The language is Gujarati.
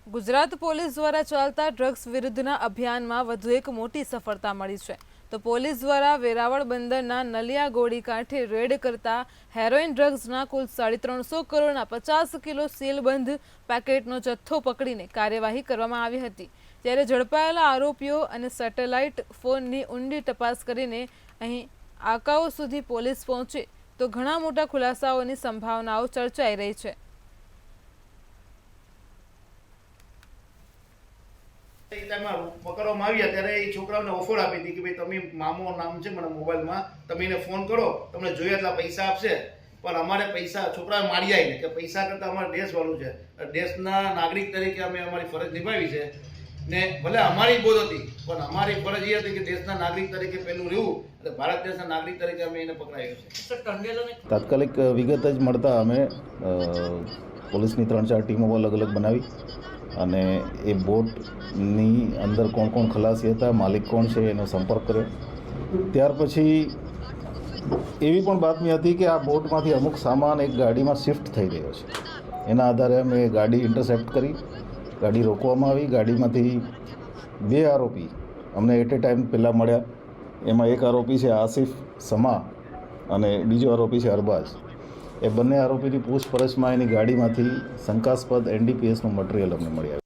ગુજરાત પોલીસ દ્વારા ચાલતા ડ્રગ્સ વિરુદ્ધના અભિયાનમાં વધુ એક મોટી સફળતા મળી છે તો પોલીસ દ્વારા વેરાવળ બંદરના નલિયા ગોળી કાંઠે રેડ કરતા હેરોઇન ડ્રગ્સના કુલ 350 કરોડના 50 કિલો સીલબંધ પેકેટનો જથ્થો પકડીને કાર્યવાહી કરવામાં આવી હતી। ત્યારે ઝડપાયેલા આરોપીઓ અને સેટેલાઇટ ફોનની ઊંડી તપાસ કરીને અહીં આંકાઓ સુધી પોલીસ પહોંચે તો ઘણા મોટા ખુલાસાઓની સંભાવનાઓ ચર્ચાઈ રહી છે। પકડવામાં આવ્યા ત્યારે એ છોકરાઓને ઓફર આપી હતી કે ભાઈ તમે મામો નામ છે મને મોબાઈલમાં તમે એને ફોન કરો તમને જોઈએ એટલા પૈસા આપશે પણ અમારે પૈસા છોકરાએ મારી આવીને કે પૈસા કરતાં અમારે દેશવાળું છે દેશના નાગરિક તરીકે અમે અમારી ફરજ નિભાવી છે ને ભલે અમારી બોધ હતી પણ અમારી ફરજ એ હતી કે દેશના નાગરિક તરીકે પહેલું રહેવું એટલે ભારત દેશના નાગરિક તરીકે અમે એને પકડાયો છે। તાત્કાલિક વિગત જ મળતા અમે પોલીસની 3-4 ટીમો અલગ અલગ બનાવી અને એ બોટની અંદર કોણ કોણ ખલાસી હતા, માલિક કોણ છે એનો સંપર્ક કર્યો। ત્યાર પછી એવી પણ બાતમી હતી કે આ બોટમાંથી અમુક સામાન એક ગાડીમાં શિફ્ટ થઈ રહ્યો છે। એના આધારે અમે ગાડી ઇન્ટરસેપ્ટ કરી, ગાડી રોકવામાં આવી। ગાડીમાંથી 2 આરોપી અમને એટ એ ટાઈમ પહેલાં મળ્યા। એમાં એક આરોપી છે આસિફ સમા અને બીજો આરોપી છે અરબાઝ। એ બંને આરોપીની પૂછપરછમાં એની ગાડીમાંથી શંકાસ્પદ NDPSનું મટીરિયલ અમને મળી આવ્યું।